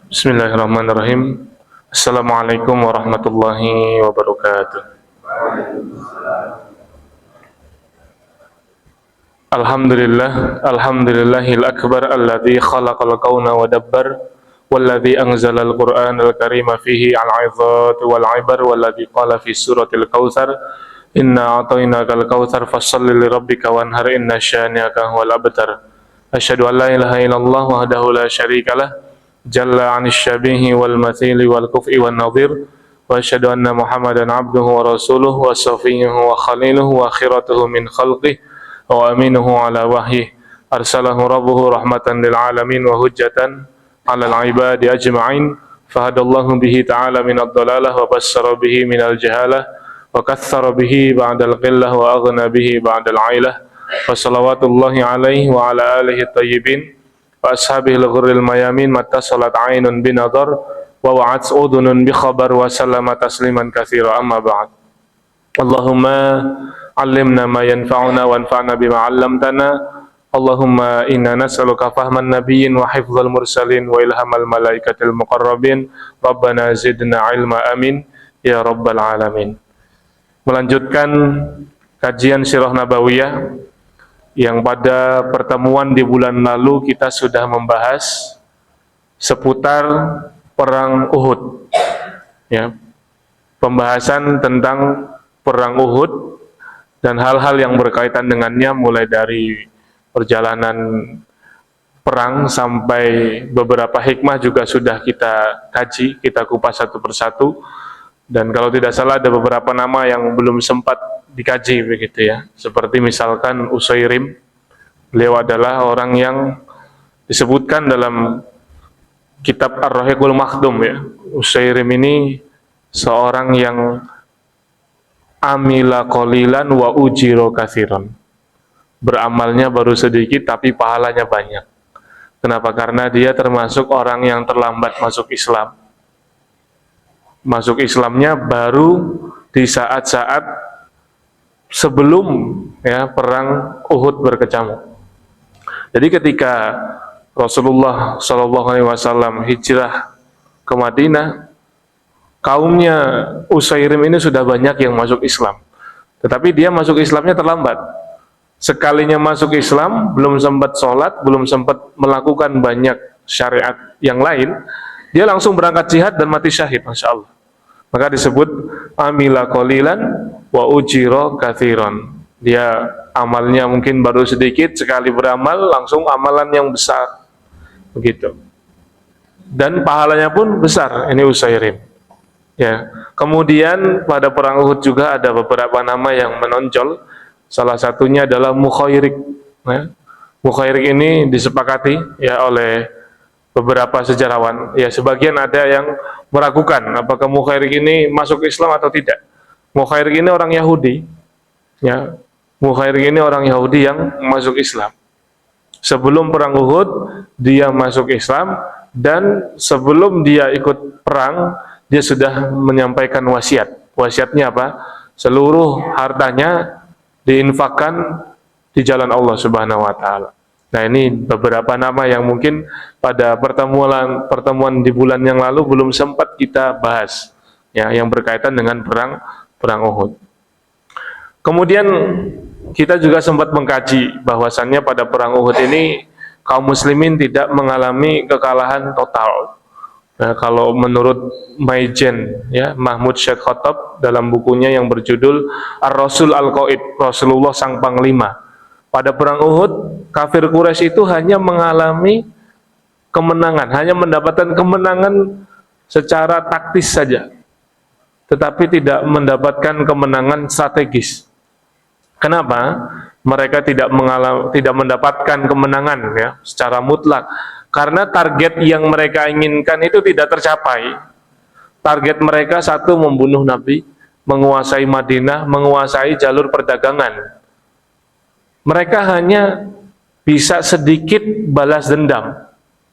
Bismillahirrahmanirrahim. Assalamualaikum warahmatullahi wabarakatuh. Alhamdulillahil akbar alladzi khalaqal kauna wa dabbar walladzi anzalal qur'anal karima fihi al-'izati wal 'ibar walladzi qala fi suratil kautsar inna a'tainakal kautsar fasholli li rabbika wanhar inna syani'aka huwal abtar. Asyhadu an la ilaha illallah wahdahu la syarikalah jalla 'anil syabihi wal mathili wal kufi wan nadhir wa asyhadu anna Muhammadan 'abduhu wa rasuluhu wa safiyyuhu wa khaliluhu wa khiratuhu min khalqihi wa aminuhu 'ala wahyihi arsalahu rabbuhu rahmatan lil 'alamin wa hujjatan 'alal 'ibadi ajma'in fahadallahu bihi ta'ala min ad-dhalalah wa bassara bihi min al-jahalah wa katsara bihi ba'dal qillah wa aghna bihi ba'dal 'ailah wa salawatullahi alaihi wa ala alihi at-tayyibin wa ashabihil ghurril mayamin mattasalat aynun binadhar wa wa'at udhunun bi khabar wa sallama tasliman katsira amma ba'd. Allahumma 'allimna ma yanfa'una wanfa'na bima 'allamtana. Allahumma inna nas'aluka fahman nabiyyin wa hifdzal mursalin wa ilhamal malaikatil muqarrabin. Rabbana zidna 'ilma amin ya rabbal alamin. Melanjutkan kajian sirah nabawiyah yang pada pertemuan di bulan lalu kita sudah membahas seputar perang Uhud, ya, pembahasan tentang perang Uhud dan hal-hal yang berkaitan dengannya, mulai dari perjalanan perang sampai beberapa hikmah juga sudah kita kaji, kita kupas satu persatu. Dan kalau tidak salah ada beberapa nama yang belum sempat dikaji begitu ya. Seperti misalkan Usairim. Beliau adalah orang yang disebutkan dalam kitab Ar-Rahiqul Makhdum ya. Usairim ini seorang yang amila qalilan wa ujiro katsiran. Beramalnya baru sedikit tapi pahalanya banyak. Kenapa? Karena dia termasuk orang yang terlambat masuk Islam. Masuk Islamnya baru di saat-saat sebelum ya perang Uhud berkecamuk. Jadi ketika Rasulullah SAW hijrah ke Madinah, kaumnya Usairim ini sudah banyak yang masuk Islam. Tetapi dia masuk Islamnya terlambat. Sekalinya masuk Islam, belum sempat sholat, belum sempat melakukan banyak syariat yang lain, dia langsung berangkat jihad dan mati syahid, Masya Allah. Maka disebut amila qalilan wa ujiro katsiran. Dia amalnya mungkin baru sedikit, sekali beramal langsung amalan yang besar, begitu. Dan pahalanya pun besar. Ini Usairim. Ya. Kemudian pada perang Uhud juga ada beberapa nama yang menonjol. Salah satunya adalah Mukhairik. Ya. Mukhairik ini disepakati ya oleh beberapa sejarawan. Ya, sebagian ada yang meragukan apakah Mukhairik ini masuk Islam atau tidak. Mukhairik ini orang Yahudi. Ya. Mukhairik ini orang Yahudi yang masuk Islam. Sebelum perang Uhud dia masuk Islam, dan sebelum dia ikut perang dia sudah menyampaikan wasiat. Wasiatnya apa? Seluruh hartanya diinfakkan di jalan Allah Subhanahu wa taala. Nah, ini beberapa nama yang mungkin pada pertemuan di bulan yang lalu belum sempat kita bahas, ya, yang berkaitan dengan perang Uhud. Kemudian kita juga sempat mengkaji bahwasannya pada perang Uhud ini kaum muslimin tidak mengalami kekalahan total. Nah, kalau menurut Maijen, ya, Mahmud Syekh Khattab dalam bukunya yang berjudul Ar-Rasul Al-Qaid, Rasulullah Sang Panglima, pada perang Uhud kafir Quraisy itu hanya mengalami kemenangan, hanya mendapatkan kemenangan secara taktis saja, tetapi tidak mendapatkan kemenangan strategis. Kenapa? Mereka tidak mendapatkan kemenangan ya secara mutlak, karena target yang mereka inginkan itu tidak tercapai. Target mereka satu, membunuh Nabi. menguasai Madinah, menguasai jalur perdagangan. Mereka hanya bisa sedikit balas dendam.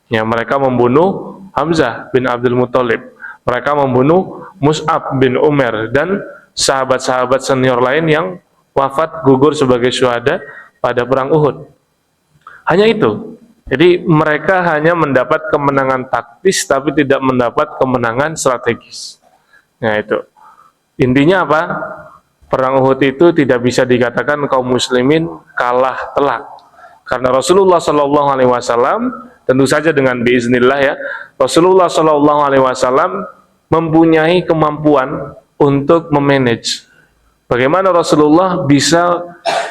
Ya, mereka membunuh Hamzah bin Abdul Muthalib. Mereka membunuh Mus'ab bin Umair dan sahabat-sahabat senior lain yang wafat gugur sebagai syuhada pada perang Uhud. Hanya itu. Jadi mereka hanya mendapat kemenangan taktis tapi tidak mendapat kemenangan strategis. Nah itu. Intinya apa? Perang Uhud itu tidak bisa dikatakan kaum muslimin kalah telak. Karena Rasulullah Shallallahu Alaihi Wasallam tentu saja dengan biiznillah ya, Rasulullah Shallallahu Alaihi Wasallam mempunyai kemampuan untuk memanage. Bagaimana Rasulullah bisa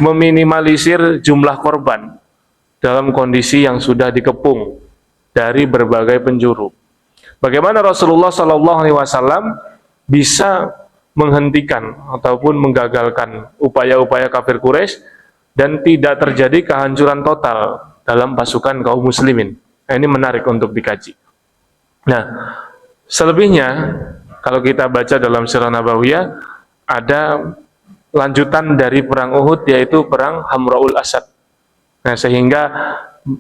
meminimalisir jumlah korban dalam kondisi yang sudah dikepung dari berbagai penjuru. Bagaimana Rasulullah Shallallahu Alaihi Wasallam bisa menghentikan ataupun menggagalkan upaya-upaya kafir Quraisy dan tidak terjadi kehancuran total dalam pasukan kaum muslimin. Nah, ini menarik untuk dikaji. Nah, selebihnya kalau kita baca dalam Sirah Nabawiyah ada lanjutan dari perang Uhud yaitu perang Hamra'ul Asad. Nah, sehingga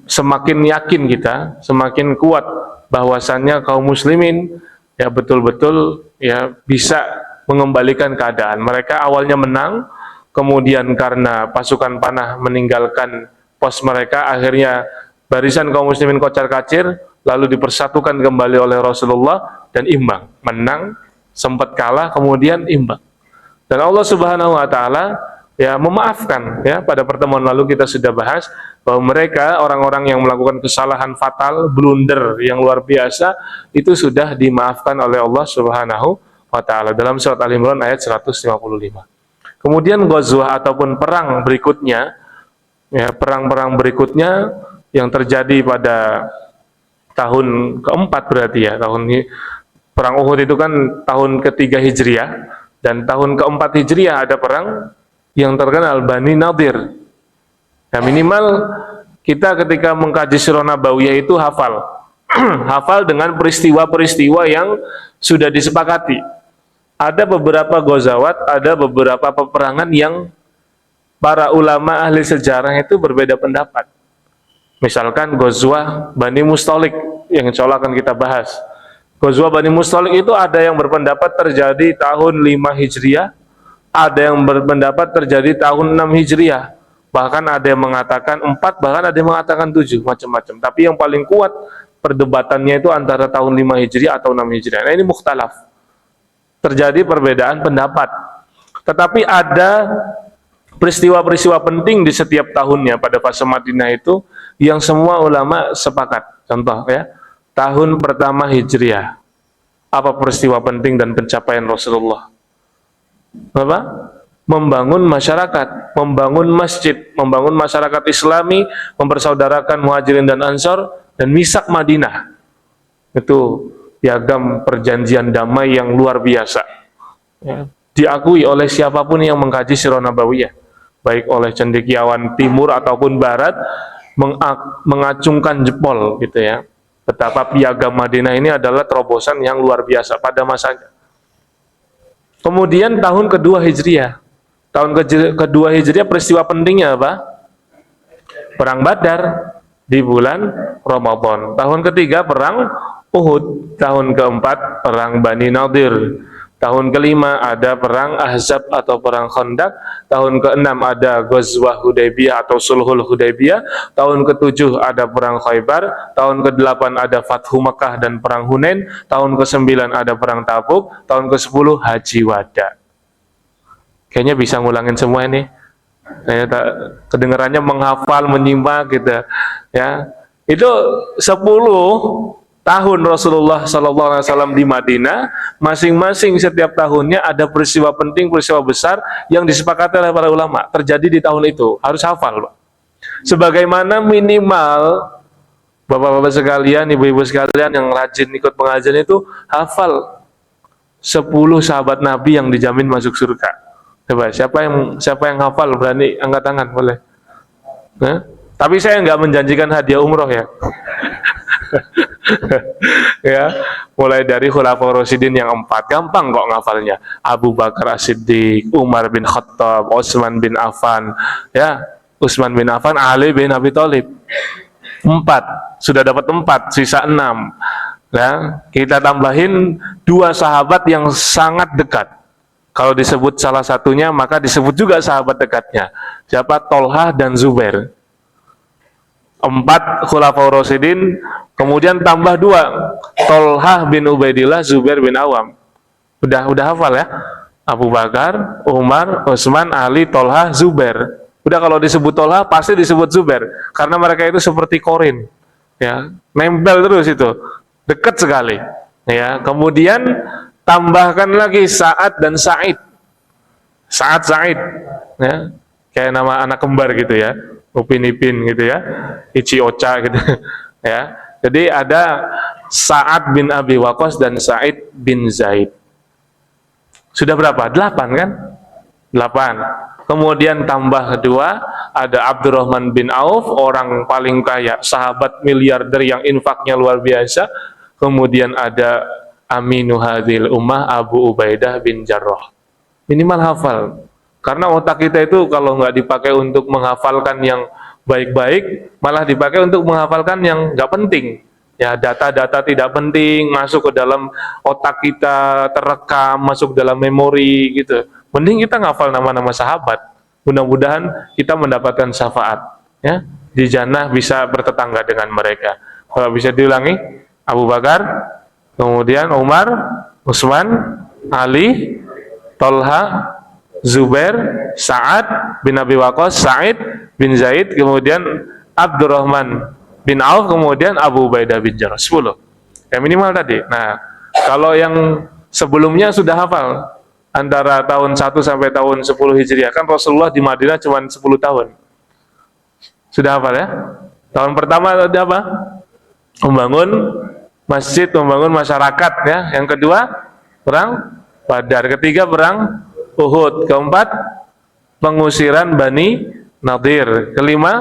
semakin yakin kita, semakin kuat bahwasannya kaum muslimin ya betul-betul ya bisa mengembalikan keadaan. Mereka awalnya menang, kemudian karena pasukan panah meninggalkan pos mereka, akhirnya barisan kaum muslimin kocar-kacir, lalu dipersatukan kembali oleh Rasulullah dan imbang. Menang, sempat kalah, kemudian imbang. Dan Allah Subhanahu wa taala ya memaafkan. Ya, pada pertemuan lalu kita sudah bahas bahwa mereka orang-orang yang melakukan kesalahan fatal, blunder yang luar biasa itu sudah dimaafkan oleh Allah Subhanahu wa taala dalam surat Al-Imran ayat 155. Kemudian ghazwah ataupun perang berikutnya, ya perang-perang berikutnya yang terjadi pada tahun keempat berarti ya, tahun ini perang Uhud itu kan tahun ketiga Hijriah, dan tahun keempat Hijriah ada perang yang terkenal Bani Nadir. Ya minimal kita ketika mengkaji Sirah Nabawiyah itu hafal hafal dengan peristiwa-peristiwa yang sudah disepakati. Ada beberapa ghazawat, ada beberapa peperangan yang para ulama ahli sejarah itu berbeda pendapat. Misalkan ghazwah Bani Mustalik yang insya Allah akan kita bahas. Ghazwah Bani Mustalik itu ada yang berpendapat terjadi tahun 5 Hijriah, ada yang berpendapat terjadi tahun 6 Hijriah, bahkan ada yang mengatakan 4, bahkan ada yang mengatakan 7, macam-macam. Tapi yang paling kuat perdebatannya itu antara tahun 5 Hijriah atau 6 Hijriah. Nah ini mukhtalaf, terjadi perbedaan pendapat. Tetapi ada peristiwa-peristiwa penting di setiap tahunnya pada fase Madinah itu yang semua ulama sepakat. Contoh ya, tahun pertama Hijriah, apa peristiwa penting dan pencapaian Rasulullah? Apa? Membangun masyarakat, membangun masjid, membangun masyarakat Islami, mempersaudarakan Muhajirin dan Ansor, dan misak Madinah. Itu piagam perjanjian damai yang luar biasa. Ya, diakui oleh siapapun yang mengkaji Sirah Nabawiyah, baik oleh cendekiawan timur ataupun barat, mengacungkan jempol gitu ya. Betapa piagam Madinah ini adalah terobosan yang luar biasa pada masanya. Kemudian tahun kedua Hijriah. Tahun kedua Hijriah peristiwa pentingnya apa? Perang Badar di bulan Ramadan. Tahun ketiga perang Uhud. Tahun keempat perang Bani Nadir. Tahun kelima ada perang Ahzab atau perang Khandaq. Tahun keenam ada Ghazwah Hudaybiyah atau Sulhul Hudaybiyah. Tahun ketujuh ada perang Khaybar. Tahun kedelapan ada Fathu Makkah dan perang Hunain. Tahun kesembilan ada perang Tabuk. Tahun ke-10 Haji Wada. Kayaknya bisa ngulangin semua ini. Kedengarannya menghafal, menyimak gitu ya. Itu 10 tahun Rasulullah SAW di Madinah, masing-masing setiap tahunnya ada peristiwa penting, peristiwa besar yang disepakati oleh para ulama terjadi di tahun itu. Harus hafal, Pak. Sebagaimana minimal Bapak-bapak sekalian, ibu-ibu sekalian yang rajin ikut pengajian itu hafal 10 sahabat Nabi yang dijamin masuk surga. Coba siapa yang hafal berani angkat tangan, boleh? Nah, tapi saya nggak menjanjikan hadiah umroh ya. Ya, mulai dari Khulafaur Rasyidin yang 4, gampang kok ngafalnya. Abu Bakar As-Siddiq, Umar bin Khattab, Utsman bin Affan, ya, Utsman bin Affan, Ali bin Abi Thalib. 4, sudah dapat 4, sisa 6. Ya, kita tambahin 2 sahabat yang sangat dekat. Kalau disebut salah satunya, maka disebut juga sahabat dekatnya. Siapa? Tolhah dan Zubair. 4 Khulafaur Rasyidin, kemudian tambah 2, Tolhah bin Ubaidillah, Zubair bin Awam. Udah hafal ya? Abu Bakar, Umar, Utsman, Ali, Tolhah, Zubair. Udah, kalau disebut Tolhah pasti disebut Zubair, karena mereka itu seperti korin, ya, nempel terus itu, dekat sekali. Ya, kemudian tambahkan lagi Sa'ad dan Sa'id. Sa'ad, Sa'id, ya, kayak nama anak kembar gitu ya, Upin Ipin gitu ya, Ichi Ocha gitu ya. Jadi ada Sa'ad bin Abi Waqqas dan Sa'id bin Zaid. Sudah berapa? 8 kan? 8. Kemudian tambah 2, ada Abdurrahman bin Auf, orang paling kaya, sahabat miliarder yang infaknya luar biasa. Kemudian ada Aminu hadhil ummah, Abu Ubaidah bin Jarrah. Minimal hafal. Karena otak kita itu kalau nggak dipakai untuk menghafalkan yang baik-baik, malah dipakai untuk menghafalkan yang nggak penting. Ya, data-data tidak penting masuk ke dalam otak kita, terekam, masuk dalam memori gitu. Mending kita ngafal nama-nama sahabat. Mudah-mudahan kita mendapatkan syafaat. Ya, di jannah bisa bertetangga dengan mereka. Kalau bisa diulangi, Abu Bakar, kemudian Umar, Utsman, Ali, Tolha, Zubair, Sa'ad bin Abi Waqqas, Sa'id bin Zaid, kemudian Abdurrahman bin Auf, kemudian Abu Ubaidah bin Jarrah. 10. Ya, minimal tadi. Nah, kalau yang sebelumnya sudah hafal, antara tahun 1 sampai tahun 10 Hijriah, kan Rasulullah di Madinah cuma 10 tahun. Sudah hafal ya? Tahun pertama ada apa? Membangun masjid, membangun masyarakat ya. Yang kedua, perang Badar. Ketiga, perang Uhud. Keempat, pengusiran Bani Nadir. Kelima,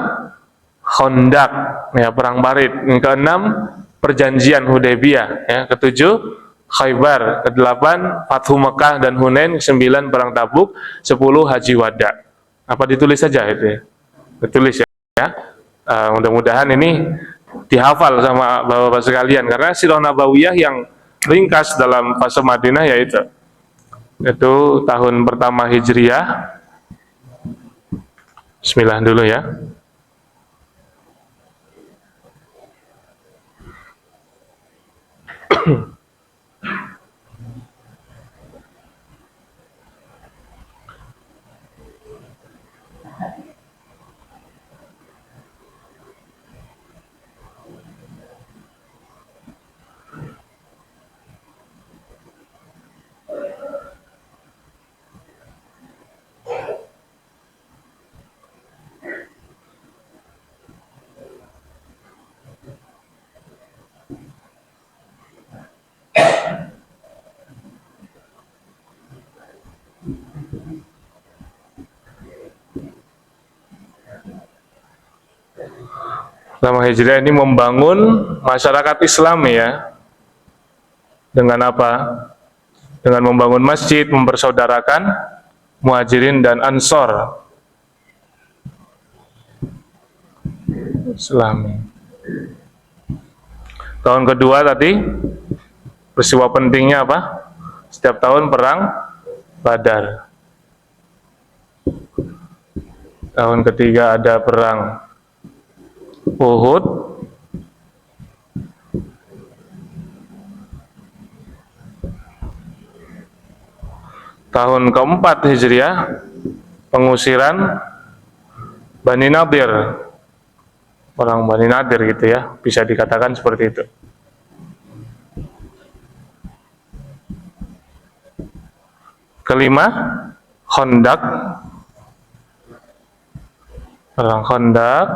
Khandaq, ya, perang Barid. Yang keenam, perjanjian Hudaybiyah, ya. Ketujuh, Khaybar. Kedelapan, Fathu Mekah dan Hunain. Ke-9, perang Tabuk. 10, Haji Wada. Apa ditulis saja itu ya? Ditulis ya. Mudah-mudahan ini dihafal sama bapak-bapak sekalian, karena sirah nabawiyah yang ringkas dalam fase Madinah yaitu tahun pertama Hijriah. Bismillah dulu ya. Pertama Hijriah ini membangun masyarakat Islam ya. Dengan apa? Dengan membangun masjid, mempersaudarakan Muhajirin dan Ansor. Islami. Tahun kedua tadi, peristiwa pentingnya apa? Setiap tahun perang Badar. Tahun ketiga ada perang Uhud. Tahun keempat Hijriah, pengusiran Bani Nadir. Orang Bani Nadir gitu ya, bisa dikatakan seperti itu. Kelima, Khandaq. Perang Khandaq.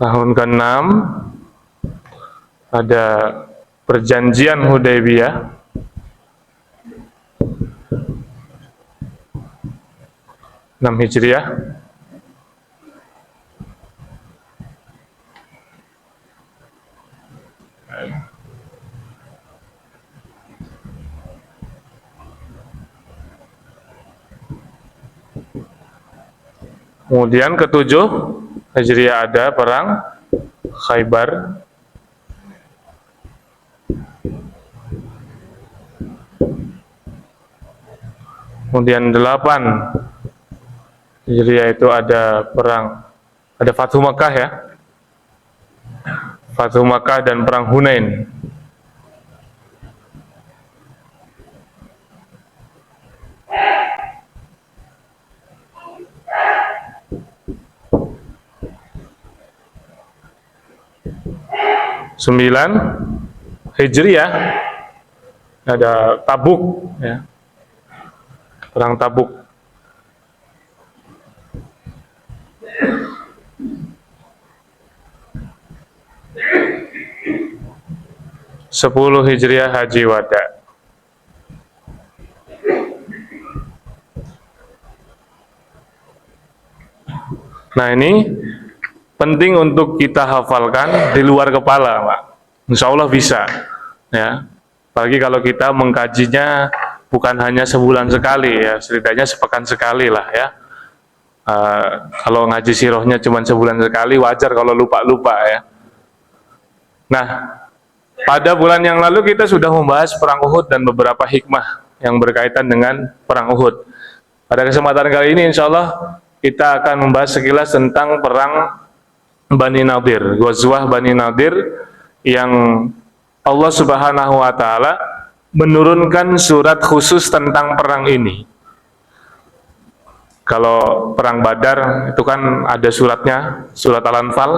Tahun ke-6 ada perjanjian Hudaybiyah. 6 Hijriah. Kemudian ketujuh Hijriah ada perang Khaybar. Kemudian 8 Hijriah itu ada perang, ada Fathu Makkah ya, Fathu Makkah dan perang Hunain. Sembilan Hijriah ada Tabuk ya, perang Tabuk. 10 Hijriah Haji Wada. Nah ini penting untuk kita hafalkan di luar kepala, Pak. Insya Allah bisa ya. Apalagi kalau kita mengkajinya bukan hanya sebulan sekali ya, setidaknya sepekan sekali lah ya. Kalau ngaji sirohnya cuma sebulan sekali, wajar kalau lupa-lupa ya. Nah, pada bulan yang lalu kita sudah membahas perang Uhud dan beberapa hikmah yang berkaitan dengan perang Uhud. Pada kesempatan kali ini insya Allah kita akan membahas sekilas tentang perang Bani Nadir, Ghazwah Bani Nadir, yang Allah Subhanahu wa Ta'ala menurunkan surat khusus tentang perang ini. Kalau perang Badar itu kan ada suratnya, surat Al-Anfal.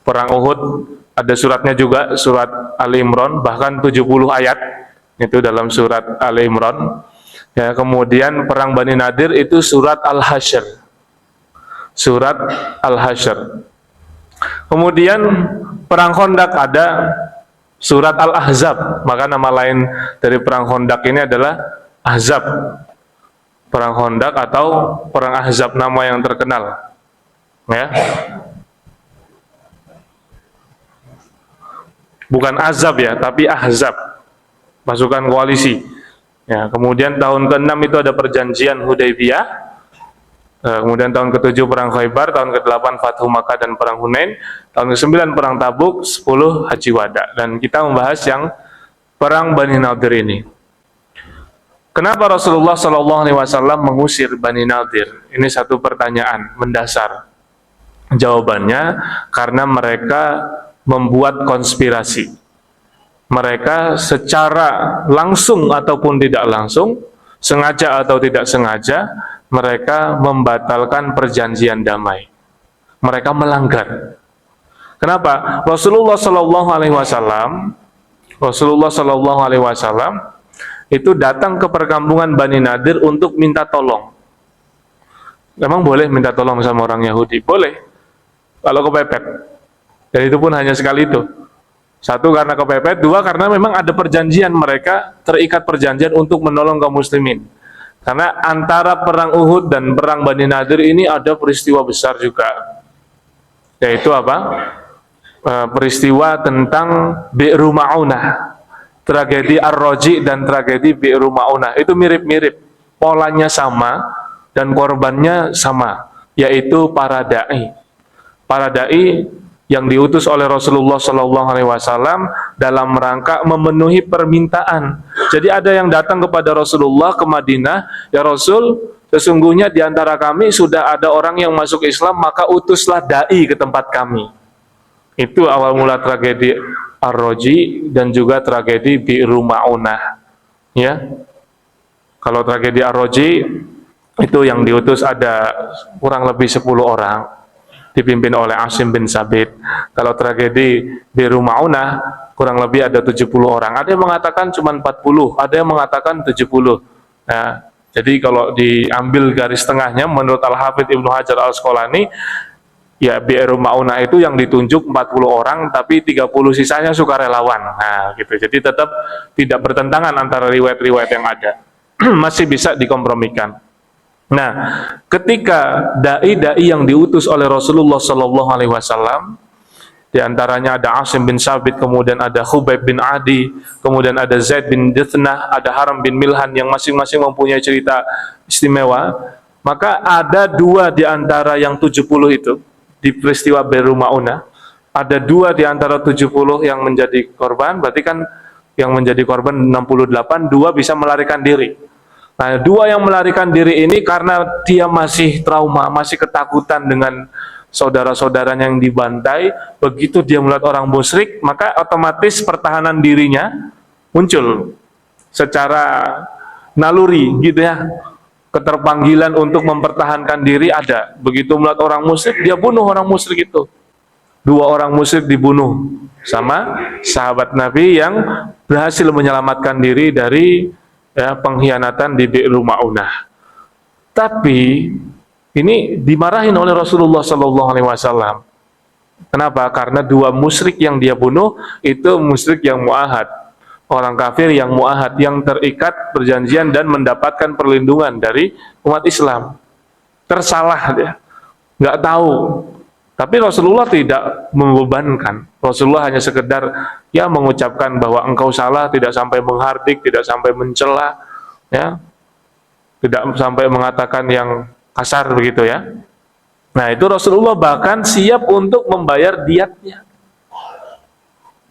Perang Uhud ada suratnya juga, surat Ali Imran, bahkan 70 ayat itu dalam surat Ali Imran. Ya, kemudian perang Bani Nadir itu surat Al-Hasyr, surat Al-Hasyr. Kemudian perang Khandaq ada surat Al-Ahzab, maka nama lain dari perang Khandaq ini adalah Ahzab. Perang Khandaq atau perang Ahzab, nama yang terkenal. Ya. Bukan Azab ya, tapi Ahzab, pasukan koalisi. Ya, kemudian tahun ke-6 itu ada perjanjian Hudaybiyah. Kemudian tahun ke-7 perang Khaybar, tahun ke-8 Fathu Makkah dan perang Hunain, tahun ke-9 perang Tabuk, 10 Haji Wada. Dan kita membahas yang perang Bani Nadir ini. Kenapa Rasulullah SAW mengusir Bani Nadir? Ini satu pertanyaan mendasar. Jawabannya karena mereka membuat konspirasi. Mereka secara langsung ataupun tidak langsung, sengaja atau tidak sengaja, mereka membatalkan perjanjian damai. Mereka melanggar. Kenapa? Rasulullah SAW itu datang ke perkampungan Bani Nadir untuk minta tolong. Memang boleh minta tolong sama orang Yahudi? Boleh, kalau kepepet. Dan itu pun hanya sekali itu. Satu, karena kepepet. Dua, karena memang ada perjanjian, mereka terikat perjanjian untuk menolong kaum muslimin. Karena antara perang Uhud dan perang Bani Nadir ini ada peristiwa besar juga, yaitu apa? Peristiwa tentang Bi'ru Ma'unah, tragedi Ar-Raji dan tragedi Bi'ru Ma'unah. Itu mirip-mirip, polanya sama dan korbannya sama, yaitu para dai. Para dai yang diutus oleh Rasulullah SAW dalam rangka memenuhi permintaan. Jadi ada yang datang kepada Rasulullah ke Madinah, ya Rasul, sesungguhnya di antara kami sudah ada orang yang masuk Islam, maka utuslah dai ke tempat kami. Itu awal mula tragedi Ar-Raji dan juga tragedi Bi'ru Ma'unah. Ya, kalau tragedi Ar-Raji itu yang diutus ada kurang lebih 10 orang, dipimpin oleh Asim bin Sabit. Kalau tragedi Bi'ru Ma'unah kurang lebih ada 70 orang. Ada yang mengatakan cuma 40, ada yang mengatakan 70. Nah, jadi kalau diambil garis tengahnya menurut Al-Hafidz Ibnu Hajar Al-Asqalani, ya Bi'ru Ma'unah itu yang ditunjuk 40 orang, tapi 30 sisanya sukarelawan. Nah, gitu. Jadi tetap tidak bertentangan antara riwayat-riwayat yang ada. Masih bisa dikompromikan. Nah, ketika dai-dai yang diutus oleh Rasulullah SAW Di antaranya ada Asim bin Sabit, kemudian ada Khubayb bin Adi, kemudian ada Zaid bin Dithnah, ada Haram bin Milhan yang masing-masing mempunyai cerita istimewa. Maka ada 2 di antara yang 70 itu di peristiwa Bi'r Ma'unah, ada 2 di antara 70 yang menjadi korban, berarti kan yang menjadi korban 68, 2 bisa melarikan diri. Nah, 2 yang melarikan diri ini karena dia masih trauma, masih ketakutan dengan saudara-saudaranya yang dibantai. Begitu dia melihat orang musyrik, maka otomatis pertahanan dirinya muncul secara naluri gitu ya. Keterpanggilan untuk mempertahankan diri ada. Begitu melihat orang musyrik, dia bunuh orang musyrik itu. 2 orang musyrik dibunuh sama sahabat Nabi yang berhasil menyelamatkan diri dari pengkhianatan di Bi'r Ma'unah. Tapi ini dimarahin oleh Rasulullah SAW. Kenapa? Karena 2 musyrik yang dia bunuh itu musyrik yang mu'ahad, orang kafir yang mu'ahad, yang terikat perjanjian dan mendapatkan perlindungan dari umat Islam. Tersalah dia, nggak tahu. Tapi Rasulullah tidak membebankan. Rasulullah hanya sekedar ya mengucapkan bahwa engkau salah, tidak sampai menghardik, tidak sampai mencela, ya, tidak sampai mengatakan yang kasar begitu ya. Nah, itu Rasulullah bahkan siap untuk membayar diatnya.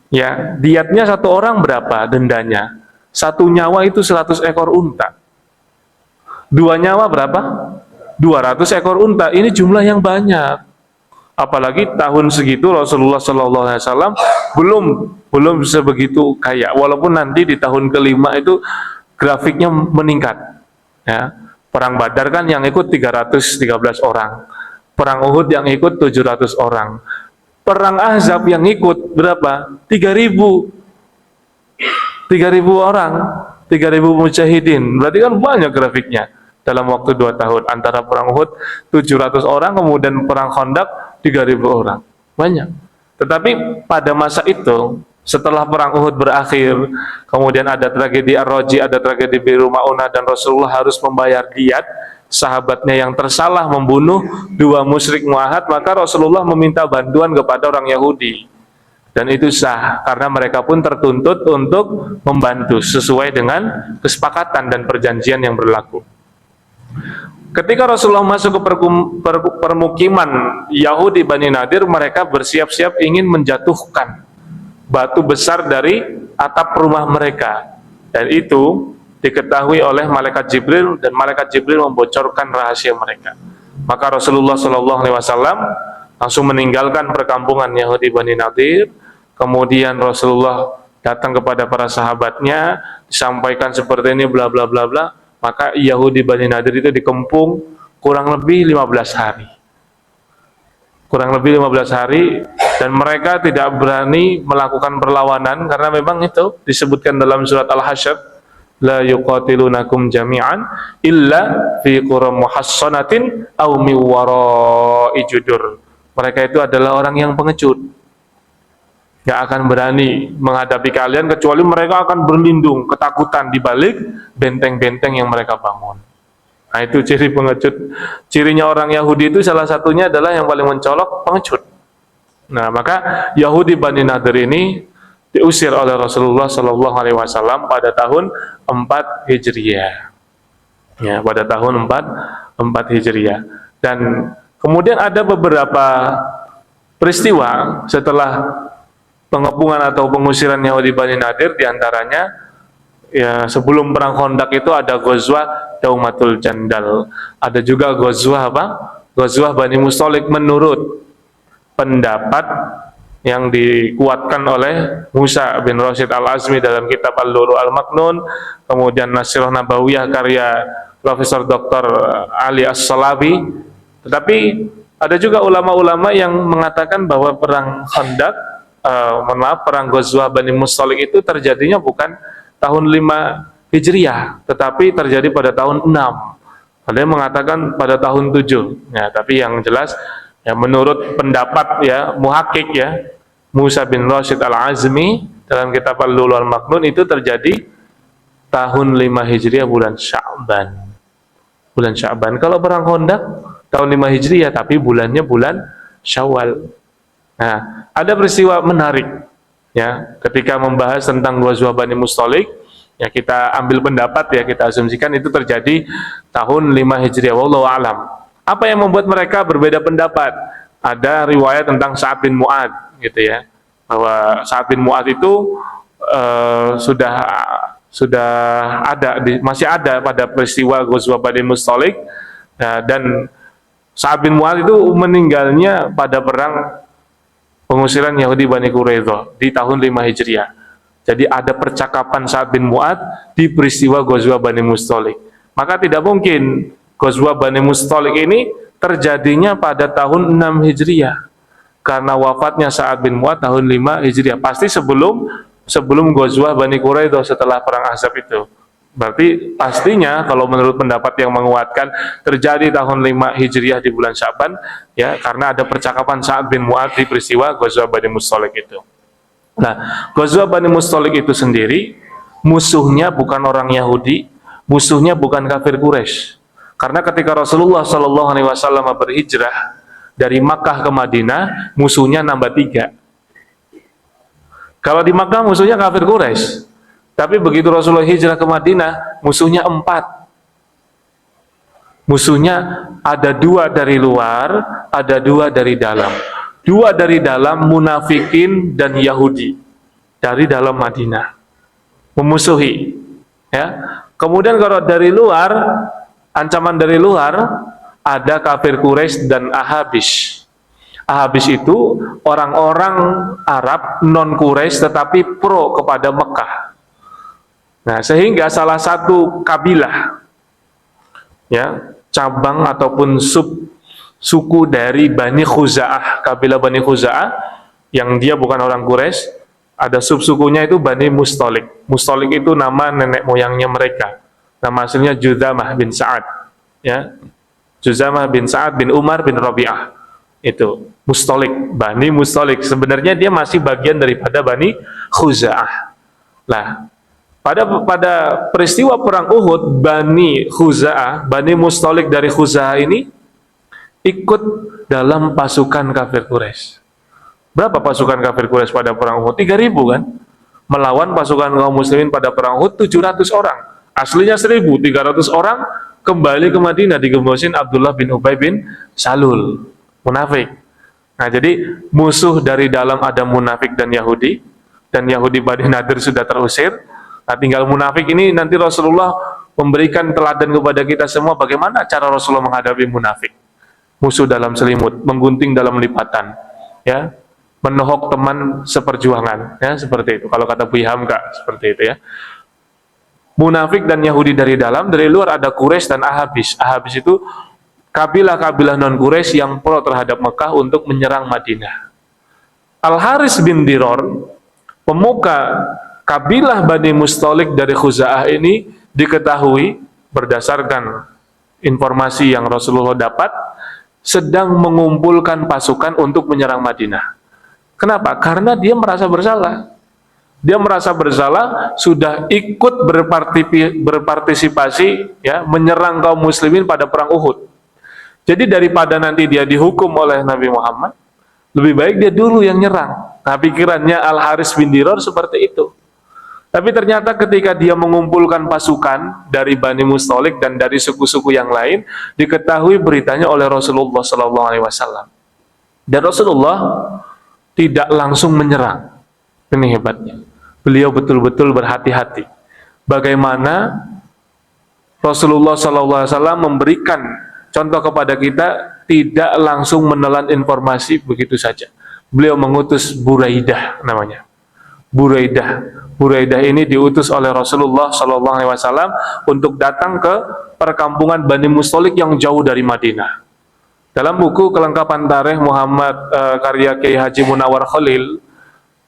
Ya, diatnya 1 orang berapa dendanya? 1 nyawa itu 100 ekor unta. 2 nyawa berapa? 200 ekor unta. Ini jumlah yang banyak. Apalagi tahun segitu Rasulullah SAW belum sebegitu kaya. Walaupun nanti di tahun ke-5 itu grafiknya meningkat. Ya. Perang Badar kan yang ikut 313 orang. Perang Uhud yang ikut 700 orang. Perang Ahzab yang ikut berapa? 3.000 orang. 3.000 mujahidin. Berarti kan banyak grafiknya. Dalam waktu 2 tahun. Antara perang Uhud 700 orang, kemudian perang Khandaq 3.000 orang. Banyak. Tetapi pada masa itu, setelah perang Uhud berakhir, kemudian ada tragedi Ar-Raji, ada tragedi Bi'r Ma'unah, dan Rasulullah harus membayar diat sahabatnya yang tersalah membunuh 2 musyrik mu'ahad, maka Rasulullah meminta bantuan kepada orang Yahudi. Dan itu sah, karena mereka pun tertuntut untuk membantu sesuai dengan kesepakatan dan perjanjian yang berlaku. Ketika Rasulullah masuk ke permukiman Yahudi Bani Nadir, mereka bersiap-siap ingin menjatuhkan batu besar dari atap rumah mereka. Dan itu diketahui oleh malaikat Jibril, dan malaikat Jibril membocorkan rahasia mereka. Maka Rasulullah SAW langsung meninggalkan perkampungan Yahudi Bani Nadir. Kemudian Rasulullah datang kepada para sahabatnya, disampaikan seperti ini, bla bla bla bla. Maka Yahudi Bani Nadir itu dikempung kurang lebih 15 hari. Kurang lebih 15 hari, dan mereka tidak berani melakukan perlawanan karena memang itu disebutkan dalam surat Al-Hasyr, la yuqatilunakum jami'an illa fi quram muhassanatin aw min wara'i judur. Mereka itu adalah orang yang pengecut. Gak akan berani menghadapi kalian kecuali mereka akan berlindung ketakutan di balik benteng-benteng yang mereka bangun. Nah, itu ciri pengecut. Cirinya orang Yahudi itu salah satunya adalah yang paling mencolok, pengecut. Nah, maka Yahudi Bani Nadir ini diusir oleh Rasulullah SAW pada tahun 4 Hijriah. Ya, pada tahun 4 Hijriah. Dan kemudian ada beberapa peristiwa setelah pengepungan atau pengusiran Yahudi Bani Nadir, diantaranya ya sebelum perang Khandaq itu ada Ghazwah Daumatul Jandal, ada juga Ghazwah apa? Ghazwah Bani Mustalik, menurut pendapat yang dikuatkan oleh Musa bin Rashid Al-Azmi dalam kitab Al-Lulu Al-Maknun, kemudian Nasirah Nabawiyah karya Profesor Dr. Ali As-Salabi. Tetapi ada juga ulama-ulama yang mengatakan bahwa perang Khandaq, perang Ghazwah Bani Mustalik itu terjadinya bukan tahun 5 Hijriah, tetapi terjadi pada tahun 6. Ada yang mengatakan pada tahun 7. Ya, tapi yang jelas ya menurut pendapat ya muhakkik ya Musa bin Rashid Al-Azmi dalam kitab Al-Lulu Al-Maknun, itu terjadi tahun 5 Hijriah bulan Sya'ban. Bulan Sya'ban. Kalau perang Khandaq tahun 5 Hijriah tapi bulannya bulan Syawal. Nah, ada peristiwa menarik ya ketika membahas tentang Ghazwah Bani Mustalik. Ya, kita ambil pendapat ya, kita asumsikan itu terjadi tahun 5 Hijriah, wallahu alam. Apa yang membuat mereka berbeda pendapat? Ada riwayat tentang Sa'ad bin Mu'ad gitu ya, bahwa Sa'ad bin Mu'ad itu sudah ada masih ada pada peristiwa Ghazwah Bani Mustalik. Dan Sa'ad bin Mu'ad itu meninggalnya pada perang pengusiran Yahudi Bani Quraidah di tahun 5 Hijriah. Jadi ada percakapan Sa'ad bin Mu'ad di peristiwa Ghazwah Bani Mustalik. Maka tidak mungkin Ghazwah Bani Mustalik ini terjadinya pada tahun 6 Hijriah. Karena wafatnya Sa'ad bin Mu'ad tahun 5 Hijriah. Pasti sebelum Ghazwah Bani Quraidah, setelah perang Ahzab itu. Berarti pastinya kalau menurut pendapat yang menguatkan terjadi tahun 5 Hijriah di bulan Sya'ban ya, karena ada percakapan Sa'ad bin Mu'ad di peristiwa Ghazwah Bani Mustalik itu. Nah, Ghazwah Bani Mustalik itu sendiri musuhnya bukan orang Yahudi, musuhnya bukan kafir Quraisy. Karena ketika Rasulullah SAW berhijrah dari Makkah ke Madinah, musuhnya nambah 3. Kalau di Makkah musuhnya kafir Quraisy, tapi begitu Rasulullah hijrah ke Madinah, musuhnya 4. Musuhnya ada 2 dari luar, ada 2 dari dalam. 2 dari dalam, munafikin dan Yahudi dari dalam Madinah memusuhi ya. Kemudian kalau dari luar, ancaman dari luar, ada kafir Quraisy dan Ahabis. Ahabis itu orang-orang Arab non Quraisy tetapi pro kepada Mekah. Nah, sehingga salah satu kabilah ya, cabang ataupun suku dari Bani Khuza'ah, kabilah Bani Khuza'ah yang dia bukan orang Quraisy, ada subsukunya itu Bani Mustalik. Mustalik itu nama nenek moyangnya mereka. Nama aslinya Juzamah bin Sa'ad ya. Juzamah bin Sa'ad bin Umar bin Rabi'ah. Itu Mustalik, Bani Mustalik. Sebenarnya dia masih bagian daripada Bani Khuza'ah. Nah, pada peristiwa perang Uhud, Bani Khuza'ah, Bani Mustalik dari Khuza'ah ini ikut dalam pasukan kafir Quraisy. Berapa pasukan kafir Quraisy pada perang Uhud? 3.000 kan? Melawan pasukan kaum muslimin pada perang Uhud 700 orang. Aslinya 1.300 orang kembali ke Madinah digembosin Abdullah bin Ubay bin Salul, munafik. Nah, jadi musuh dari dalam ada munafik dan Yahudi Bani Nadir sudah terusir. Nah, tinggal munafik ini nanti Rasulullah memberikan teladan kepada kita semua bagaimana cara Rasulullah menghadapi munafik. Musuh dalam selimut, menggunting dalam lipatan, ya, menohok teman seperjuangan, ya, seperti itu. Kalau kata Buya Hamka, seperti itu ya. Munafik dan Yahudi dari dalam, dari luar ada Quraisy dan Ahabis. Ahabis itu kabilah-kabilah non Quraisy yang pro terhadap Mekah untuk menyerang Madinah. Al-Haris bin Diror, pemuka kabilah Bani Mustalik dari Khuza'ah ini, diketahui berdasarkan informasi yang Rasulullah dapat, sedang mengumpulkan pasukan untuk menyerang Madinah. Kenapa? Karena dia merasa bersalah. Dia merasa bersalah, sudah ikut berpartisipasi ya, menyerang kaum muslimin pada perang Uhud. Jadi daripada nanti dia dihukum oleh Nabi Muhammad, lebih baik dia dulu yang nyerang. Nah, pikirannya Al-Haris bin Diror seperti itu. Tapi ternyata ketika dia mengumpulkan pasukan dari Bani Mustalik dan dari suku-suku yang lain, diketahui beritanya oleh Rasulullah SAW. Dan Rasulullah tidak langsung menyerang. Ini hebatnya. Beliau betul-betul berhati-hati. Bagaimana Rasulullah SAW memberikan contoh kepada kita, tidak langsung menelan informasi begitu saja. Beliau mengutus Buraidah namanya. Buraidah ini diutus oleh Rasulullah SAW untuk datang ke perkampungan Bani Mustalik yang jauh dari Madinah. Dalam buku Kelengkapan Tarikh Muhammad karya Kiai Haji Munawar Khalil,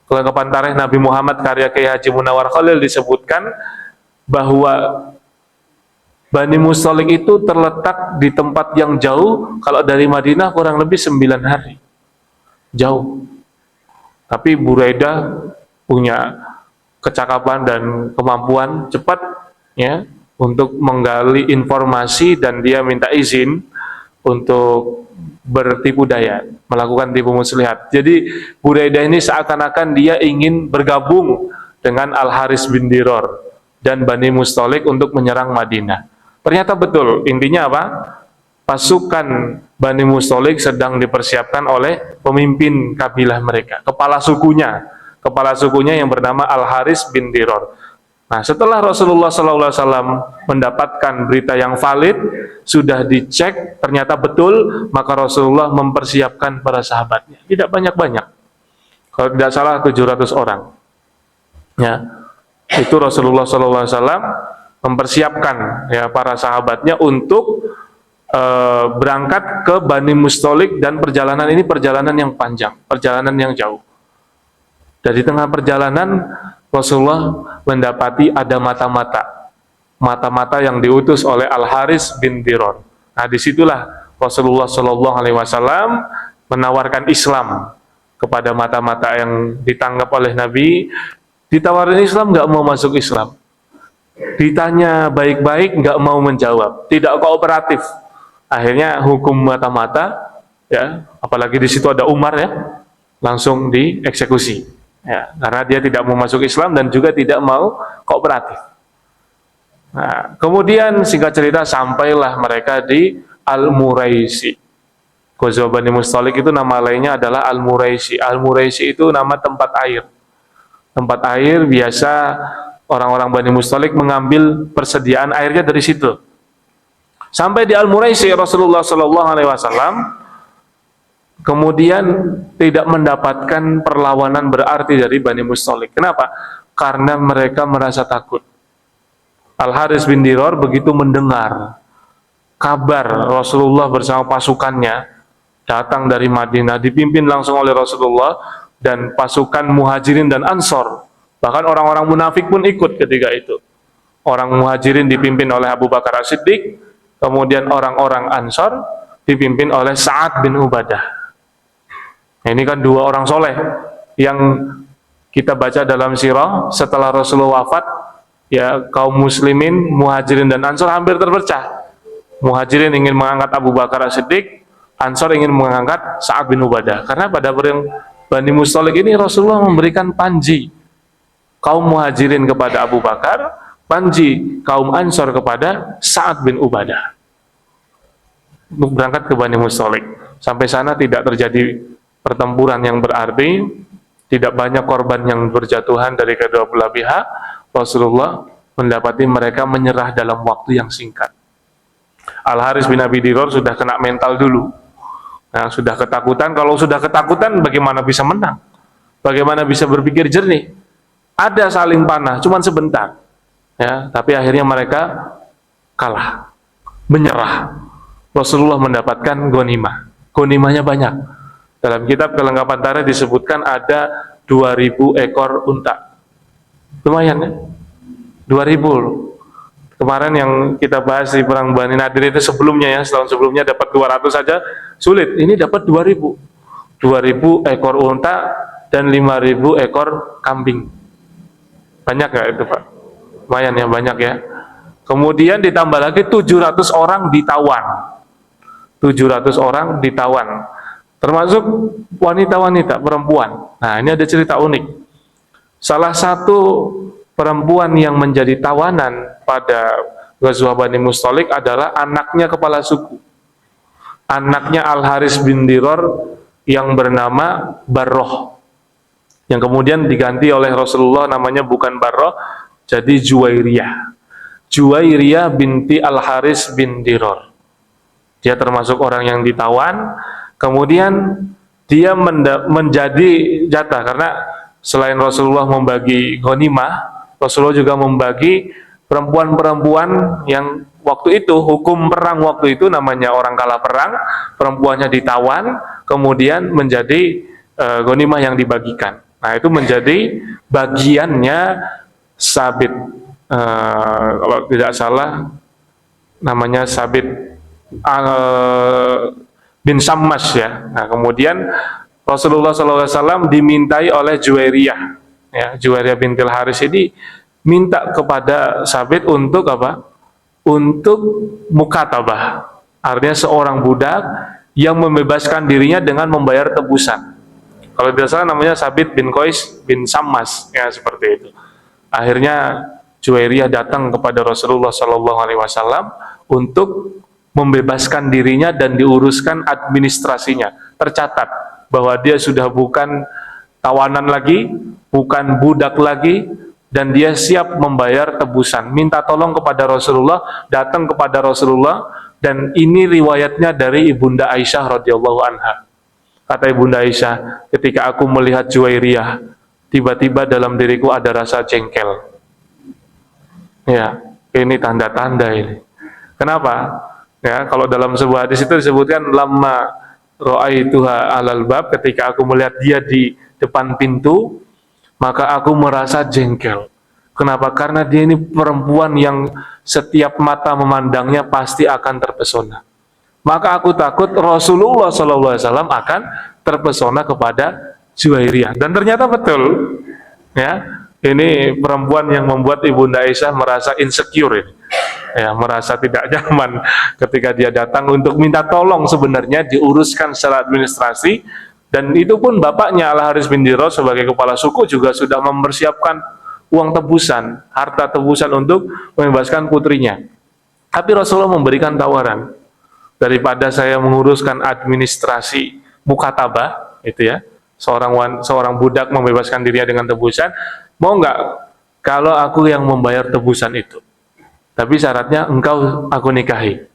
Kelengkapan Tarikh Nabi Muhammad karya Kiai Haji Munawar Khalil, disebutkan bahwa Bani Mustalik itu terletak di tempat yang jauh. Kalau dari Madinah kurang lebih 9 hari. Jauh. Tapi Buraidah punya kecakapan dan kemampuan cepat ya untuk menggali informasi, dan dia minta izin untuk bertipu daya, melakukan tipu muslihat. Jadi Buraidah ini seakan-akan dia ingin bergabung dengan Al-Haris bin Diror dan Bani Mustalik untuk menyerang Madinah. Ternyata betul, intinya apa? Pasukan Bani Mustalik sedang dipersiapkan oleh pemimpin kabilah mereka, kepala sukunya yang bernama Al-Haris bin Diror. Nah, setelah Rasulullah SAW mendapatkan berita yang valid, sudah dicek, ternyata betul, maka Rasulullah mempersiapkan para sahabatnya. Tidak banyak-banyak. Kalau tidak salah 700 orang. Ya, itu Rasulullah SAW mempersiapkan ya para sahabatnya untuk berangkat ke Bani Mustalik, dan perjalanan ini perjalanan yang panjang, perjalanan yang jauh. Dari tengah perjalanan Rasulullah mendapati ada mata-mata yang diutus oleh Al-Haris bin Diror. Nah, disitulah Rasulullah SAW menawarkan Islam kepada mata-mata yang ditangkap oleh Nabi. Ditawarin Islam, nggak mau masuk Islam. Ditanya baik-baik, nggak mau menjawab, tidak kooperatif. Akhirnya hukum mata-mata, ya, apalagi di situ ada Umar, ya, langsung dieksekusi. Ya, karena dia tidak mau masuk Islam dan juga tidak mau kooperatif. Nah, kemudian singkat cerita sampailah mereka di Al-Muraisi. Ghazwa Bani Mustalik itu nama lainnya adalah Al-Muraisi. Al-Muraisi itu nama tempat air. Tempat air biasa orang-orang Bani Mustalik mengambil persediaan airnya dari situ. Sampai di Al-Muraisi, Rasulullah SAW kemudian tidak mendapatkan perlawanan berarti dari Bani Mustalik. Kenapa? Karena mereka merasa takut. Al-Haris bin Diror begitu mendengar kabar Rasulullah bersama pasukannya datang dari Madinah, dipimpin langsung oleh Rasulullah dan pasukan Muhajirin dan Ansor. Bahkan orang-orang munafik pun ikut ketika itu. Orang Muhajirin dipimpin oleh Abu Bakar As-Siddiq, kemudian orang-orang Ansor dipimpin oleh Sa'ad bin Ubadah. Nah, ini kan dua orang soleh yang kita baca dalam sirah setelah Rasulullah wafat, ya, kaum muslimin, Muhajirin dan Ansor hampir terpecah. Muhajirin ingin mengangkat Abu Bakar As-Siddiq, Ansor ingin mengangkat Sa'ad bin Ubadah. Karena pada perang Bani Mustalik ini Rasulullah memberikan panji kaum Muhajirin kepada Abu Bakar, panji kaum Ansor kepada Sa'ad bin Ubadah untuk berangkat ke Bani Mustalik. Sampai sana tidak terjadi pertempuran yang berarti, tidak banyak korban yang berjatuhan dari kedua belah pihak. Rasulullah mendapati mereka menyerah dalam waktu yang singkat. Al-Haris bin Abi Diror sudah kena mental dulu. Nah, sudah ketakutan. Kalau sudah ketakutan, bagaimana bisa menang? Bagaimana bisa berpikir jernih? Ada saling panah, cuman sebentar. Ya, tapi akhirnya mereka kalah, menyerah. Rasulullah mendapatkan ghanimah. Ghanimahnya banyak. Dalam kitab kelengkapan tarikh disebutkan ada 2000 ekor unta. Lumayan, ya? 2000 loh. Kemarin yang kita bahas di perang Bani Nadir itu sebelumnya, ya, setahun sebelumnya dapat 200 saja sulit. Ini dapat 2000. 2000 ekor unta dan 5000 ekor kambing. Banyak nggak itu, Pak? Lumayan, ya, banyak, ya. Kemudian ditambah lagi 700 orang ditawan. 700 orang ditawan. Termasuk wanita-wanita, perempuan. Nah, ini ada cerita unik. Salah satu perempuan yang menjadi tawanan pada Ghazwa Bani Mustalik adalah anaknya kepala suku. Anaknya Al-Haris bin Diror yang bernama Barroh. Yang kemudian diganti oleh Rasulullah, namanya bukan Barroh, jadi Juwairiyah. Juwairiyah binti Al-Haris bin Diror. Dia termasuk orang yang ditawan. Kemudian dia menjadi jatah, karena selain Rasulullah membagi ghanimah, Rasulullah juga membagi perempuan-perempuan yang waktu itu, hukum perang waktu itu namanya orang kalah perang, perempuannya ditawan, kemudian menjadi ghanimah yang dibagikan. Nah, itu menjadi bagiannya Sabit, kalau tidak salah namanya Sabit bin Sammas, ya. Nah, kemudian Rasulullah SAW dimintai oleh Juwairiyah, ya, Juwairiyah bintil Haris ini minta kepada Sabit untuk apa? Untuk mukatabah, artinya seorang budak yang membebaskan dirinya dengan membayar tebusan. Kalau tidak salah namanya Sabit bin Qais bin Sammas, ya seperti itu. Akhirnya Juwairiyah datang kepada Rasulullah SAW untuk membebaskan dirinya dan diuruskan administrasinya. Tercatat bahwa dia sudah bukan tawanan lagi, bukan budak lagi, dan dia siap membayar tebusan. Minta tolong kepada Rasulullah, datang kepada Rasulullah, dan ini riwayatnya dari Ibunda Aisyah radhiyallahu anha. Kata Ibunda Aisyah, ketika aku melihat Juwairiyah, tiba-tiba dalam diriku ada rasa jengkel. Ya, ini tanda-tanda ini. Kenapa? Ya, kalau dalam sebuah hadis itu disebutkan lamma ra'aituha alal bab, ketika aku melihat dia di depan pintu, maka aku merasa jengkel. Kenapa? Karena dia ini perempuan yang setiap mata memandangnya pasti akan terpesona. Maka aku takut Rasulullah SAW akan terpesona kepada Juwairiyah. Dan ternyata betul, ya. Ini perempuan yang membuat Ibunda Aisyah merasa insecure, ya, merasa tidak nyaman ketika dia datang untuk minta tolong, sebenarnya diuruskan secara administrasi. Dan itu pun bapaknya Al-Haris bin Dirar sebagai kepala suku juga sudah mempersiapkan uang tebusan, harta tebusan untuk membebaskan putrinya. Tapi Rasulullah memberikan tawaran, daripada saya menguruskan administrasi mukatabah, itu ya, seorang budak membebaskan dirinya dengan tebusan, mau nggak kalau aku yang membayar tebusan itu? Tapi syaratnya engkau aku nikahi.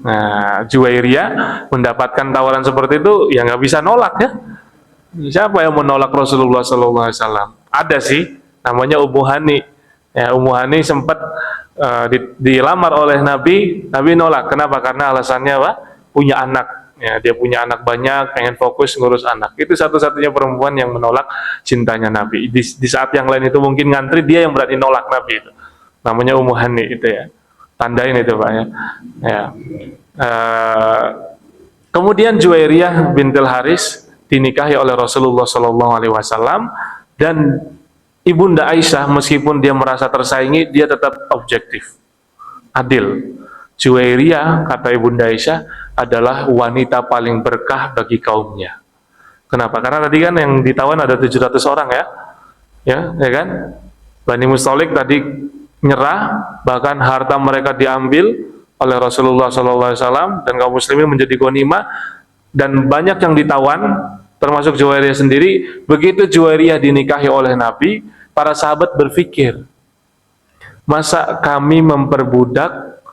Nah, Juwairiyah mendapatkan tawaran seperti itu, ya nggak bisa nolak ya. Siapa yang menolak Rasulullah SAW? Ada sih, namanya Ummu Hani. Ya, Ummu Hani sempat dilamar oleh Nabi nolak. Kenapa? Karena alasannya apa? Punya anak. Ya, dia punya anak banyak, pengen fokus ngurus anak. Itu satu-satunya perempuan yang menolak cintanya Nabi. Di saat yang lain itu mungkin ngantri, dia yang berani nolak Nabi itu. Namanya Ummu Hani itu ya. Tandain itu Pak ya. Ya. Kemudian Juwairiyah bintil Haris dinikahi oleh Rasulullah SAW, dan Ibunda Aisyah meskipun dia merasa tersaingi, dia tetap objektif, adil. Juwairiyah, kata Ibunda Aisyah, adalah wanita paling berkah bagi kaumnya. Kenapa? Karena tadi kan yang ditawan ada 700 orang ya. Ya kan? Bani Mustalik tadi nyerah, bahkan harta mereka diambil oleh Rasulullah SAW dan kaum muslimin menjadi ghanimah, dan banyak yang ditawan, termasuk Juwairiyah sendiri. Begitu Juwairiyah dinikahi oleh Nabi, para sahabat berpikir, masa kami memperbudak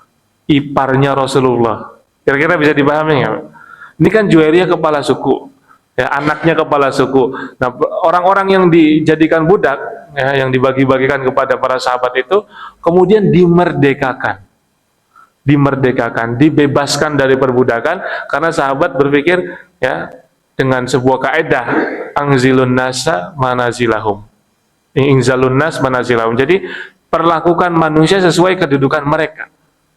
iparnya Rasulullah? Kira-kira bisa dipahami nggak? Ini kan Juwairiyah kepala suku, ya, anaknya kepala suku. Nah, orang-orang yang dijadikan budak, ya, yang dibagi-bagikan kepada para sahabat itu, kemudian dimerdekakan, dibebaskan dari perbudakan, karena sahabat berpikir, ya, dengan sebuah kaidah, angzilun nasa manazilahum, ingzalun nas manazilahum. Jadi perlakukan manusia sesuai kedudukan mereka.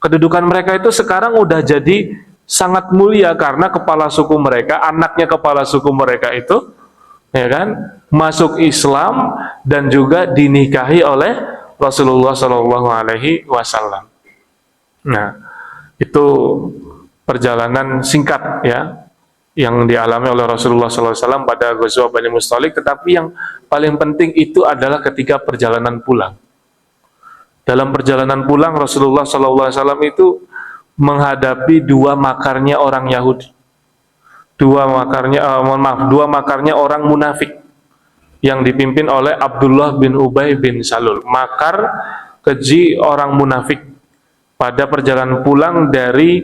Kedudukan mereka itu sekarang udah jadi sangat mulia karena kepala suku mereka, anaknya kepala suku mereka itu, ya kan, masuk Islam dan juga dinikahi oleh Rasulullah SAW. Nah, itu perjalanan singkat ya yang dialami oleh Rasulullah SAW pada Ghazwah Bani Mustalik. Tetapi yang paling penting itu adalah ketika perjalanan pulang. Dalam perjalanan pulang, Rasulullah SAW itu menghadapi dua makarnya orang Yahudi, dua makarnya orang munafik yang dipimpin oleh Abdullah bin Ubay bin Salul. Makar keji orang munafik pada perjalanan pulang dari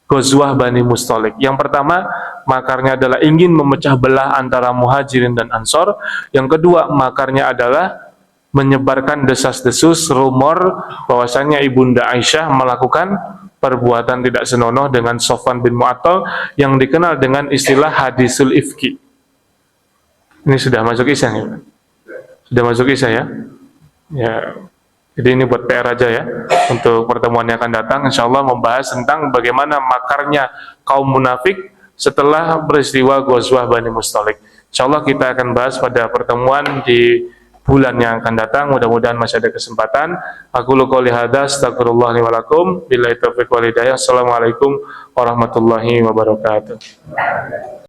Ghazwah Bani Mustalik. Yang pertama, makarnya adalah ingin memecah belah antara Muhajirin dan Ansor. Yang kedua, makarnya adalah menyebarkan desas-desus rumor bahwasannya Ibunda Aisyah melakukan perbuatan tidak senonoh dengan Sofwan bin Mu'attal yang dikenal dengan istilah hadisul ifki. Ini sudah masuk isya ya? Sudah masuk isya ya? Ya. Jadi ini buat PR aja ya, untuk pertemuan yang akan datang, insya Allah membahas tentang bagaimana makarnya kaum munafik setelah peristiwa Ghazwah Bani Mustalik. Insya Allah kita akan bahas pada pertemuan di bulan yang akan datang. Mudah-mudahan masih ada kesempatan. Aku qouli hadza, astagfirullah li wa lakum, billahi taufiq wal hidayah. Assalamualaikum warahmatullahi wabarakatuh.